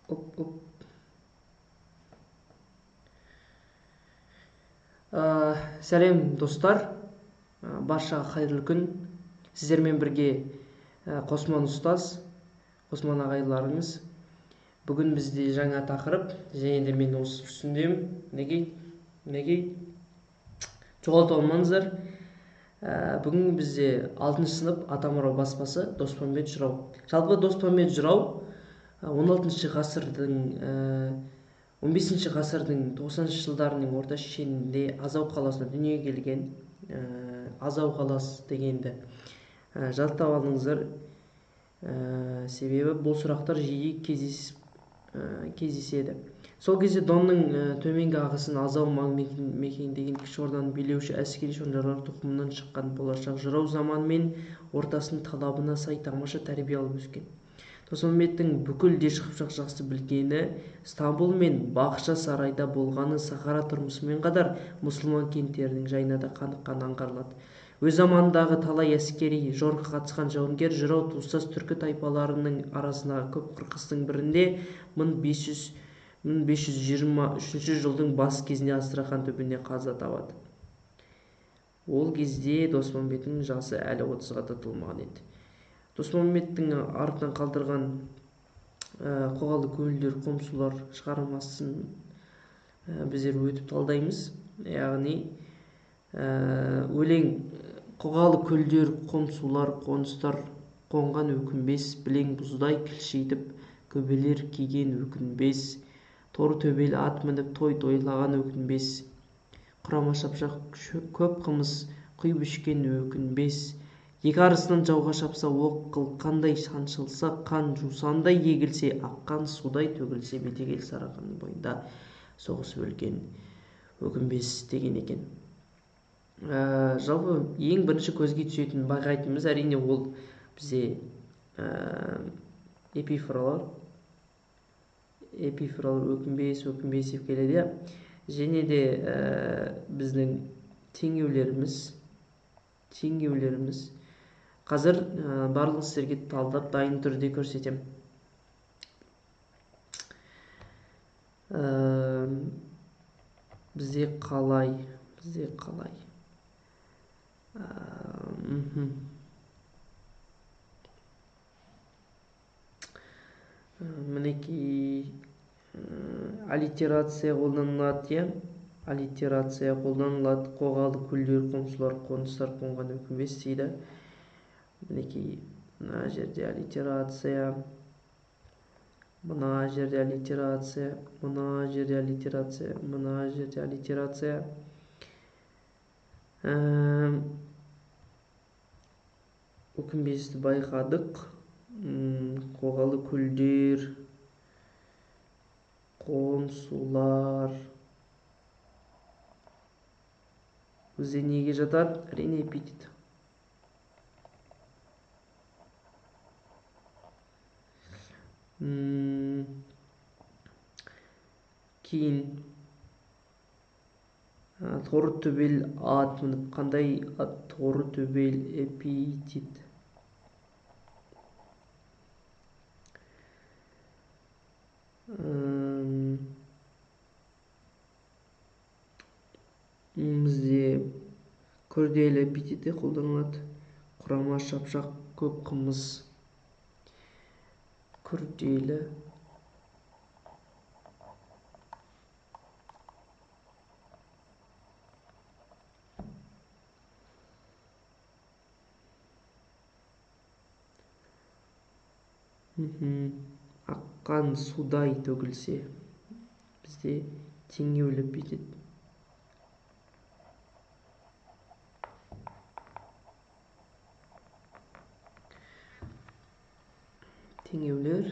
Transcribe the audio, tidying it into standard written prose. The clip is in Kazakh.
Оп, оп. Сәлем достар, баршаға қайырлы күн. Сіздермен бірге Қосман ұстаз, Қосман ағайларыңыз. Бүгін бізде жаңа тақырып, және де мен осы үстіндемін. Неге? Жоғалта алмаңыздар. Бүгін бізде 6 сынып Атамұра баспасы Доспамбет жырау. Жалпы Доспамбет жырау 16 ғасырдың 15 ғасырдың 90 жылдарының орта шенінде Азау қаласында дүниеге келген. Азау қаласы дегенді жаттап алыңыздар. Себебі бұл сұрақтар жиі кездеседі. Сол кезде Донның төменгі ағысын Азау мекендеген кіші орданың билеуші әскери шонжарлар тұқымынан шыққан болашақ жырау заман мен ортасының талабына сай тамаша тәрбие алып өскен. Доспамбеттің бүкіл Дешқыпшақ жақсы білгені Стамбул мен Бақша сарайда болғаны Сахара тұрмысымен қатар мұсылман кенттерінің жайына да қаныққан аңғарылады. Өз заманындағы талай әскери жорыққа қатысқан жауынгер жырау туыстас түркі тайпаларының арасындағы көп қырқыстың бірінде 1523 жылдың бас кезінде Астрахан түбінде қаза табады. Ол кезде Доспамбеттің жасы әлі 30-ға да толмаған еді. Доспамбеттің артынан қалдырған қоғалы көңілдер қомсулар шығармасын біздер өтіп талдаймыз. Яғни өлең қоғалы көлдер қомсулар қоныстар қонған өкінбес, білең бұздай кілшейтіп көбелер киген өкінбес, торы төбел ат мініп той тойлаған өкінбес, құрама шапшақ көп қымыз құйып ішкен өкінбес, екі арысынан жауға шапса оқ қыл қандай шаншылса, қан жусандай егілсе, аққан судай төгілсе, бетегел Сарыарқаның бойында соғысып өлген өкінбес деген екен. Жалпы ең бірінші көзге түсетін байқайтынымыз әрине ол бізде эпифралар өкінбес деп келеді. Және де біздің теңеулеріміз қазір барлық сіздерге талдап дайын түрде көрсетем. Бізде қалай? Мінекей аллитерация қолданылады, аллитерация қолданылады. Қоғалы көлдер қомсулар қоныстар қонған өкінбес дейді. Мінекей мына жерде аллитерация, мына жерде аллитерация, мына жерде аллитерация, мына жерде аллитерация. Өкінбесті байқадық. Қоғалы көлдер, қонсулар бізде неге жатады? Әрине эпитет. Кейін торы төбел ат мініп, қандай ат? Торы төбел, эпитет. Бізде күрделі эпитеті қолданылады. Құрама шапшақ көп қымыз. Күрделі. Аққан судай төгілсе. Бізде теңеулі эпитет. Теңеулер.